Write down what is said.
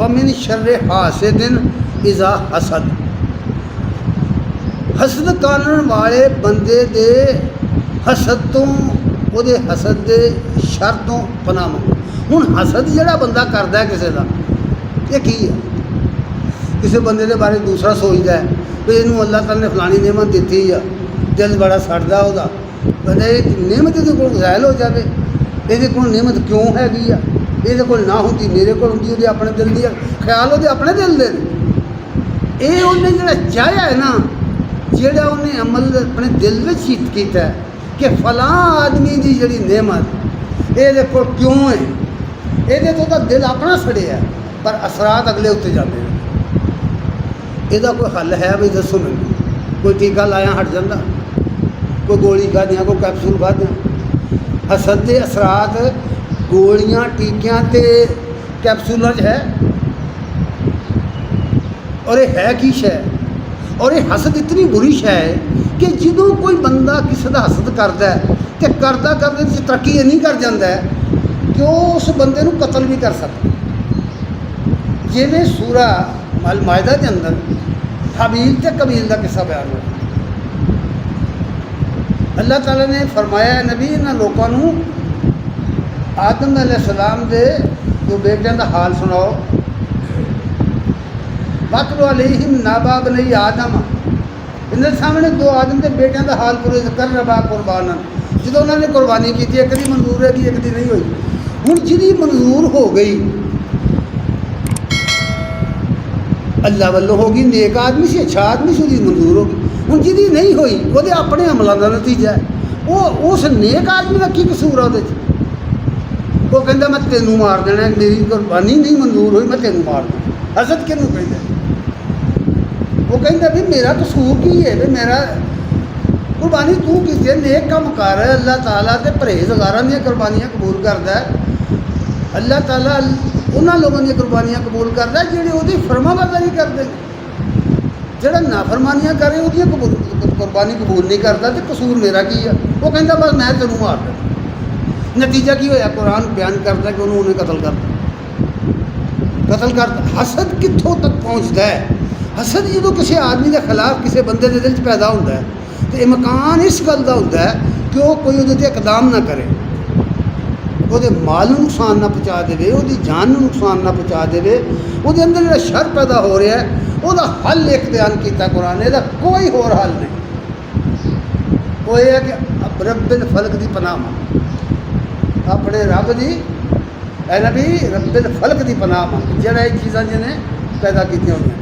वमिन शर्रे हासिदिन इज़ा हसद, हसद करन वाले बंदे दे हसद तो ਉਹਦੇ हसद दे शर तो पनाह मंगो। हुण हसद जिहड़ा बंदा करदा है किसी का, ये की है? किसी बंदे के बारे दूसरा सोचता है भी इनू अल्लाह ताला ने फलानी नेमत दी है, दिल बड़ा सड़दा ਉਹਦਾ, बंदा नेमत ਇਹਦੇ ਕੋਲ ਜ਼ਾਇल हो जाए, ਇਹਦੇ ਕੋਲ नेमत क्यों हैगी आ, ਇਹਦੇ ਕੋਲ ना होंदी मेरे को होंदी, ਉਹਦੇ अपने दिल दी ख्याल ਉਹਦੇ अपने दिल दे ने। ਇਹ ਉਹਨੇ ਜਿਹੜਾ ਚਾਹਿਆ है ना, ਜਿਹੜਾ ਉਹਨੇ अमल अपने दिल में चीत किया है कि फलां आदमी की जी नेमत ये क्यों है, ये तो दिल अपना सड़िया पर असरात अगले उत्ते जाते हैं। यदा कोई हल है भी दसो मैंने? कोई टीका लाया हट जाता, कोई गोली खा दिया, कोई कैप्सूल खा दिया। हसद के असरात गोलियां टीकियां ते कैप्सूलों है, और ये है की शै? और ये हसद इतनी बुरी शै है कि जो कोई बंदा किसी का हसद करता है तो करता करते तरक्की इन्नी कर जाता है कि वह उस बंदे को कतल भी कर सकता। जिवें सूरा अल मायदा के अंदर हाबील ते कबील का किस्सा बयान हुआ। अल्लाह ताला ने फरमाया नबी इन्होंने लोगों को आदम अलैहिस्सलाम के दो बेटियां का हाल सुनाओ। वतलु अलैहिम नबा बनी आदम, इन्हें सामने दो आदम के बेटियां का हाल पूरे कर रबा कुरबान, जो उन्होंने कुरबानी की थी, एक दी मंजूर है कि एक दी नहीं हुई। हुण जिहदी मंजूर हो गई अल्लाह वालों हो गई, नेक आदमी से अच्छा आदमी से उसकी मंजूर हो गई। हुण जिहदी नहीं हुई वो अपने अमलों का नतीजा है। वो उस नेक आदमी का की कसूर है? वो कहता मैं तेनू मार देना, मेरी कुरबानी नहीं मंजूर हुई मैं तेनू मार देना। हसद किनू कहते? वो कहता भी मेरा कसूर की है, भी मेरा कुर्बानी तू किसी नेक कम कर। अल्लाह ताला तो परहेजगारां दी कुर्बानियां कबूल करता है। अल्लाह ताला उन्होंने लोगों दी कुर्बानियां कबूल करता है जिहड़े उसदी फरमाबरदारी करते हैं। जिहड़ा नाफरमानियां करे उसदी कुर्बानी कबूल नहीं करता, तो कसूर मेरा की है? वो कहता बस मैं तेनू मार देना। नतीजा की होया? कुरान बयान करता कि उन्होंने कतल कर। हसद कित्थों तक पहुँचता है? हसद जो किसी आदमी के खिलाफ किसी बंदे के दिल च पैदा होता है तो इम्कान इस गल का होता है कि वह कोई वो इकदाम ना करे, वो माल को नुकसान ना पहुँचा दे, वो जान को नुकसान ना पहुँचा दे, वो अंदर जो शर पैदा हो रहा है वह हल एक बयान किया कुरान ने, कोई होर हल नहीं। वो ये है कि रब्बिल फलक की पनाह मंग, अपने रब की नबी रब्बिल फलक की पनाह मंग, जरा ये चीज़ा जिन्हें पैदा की हुई।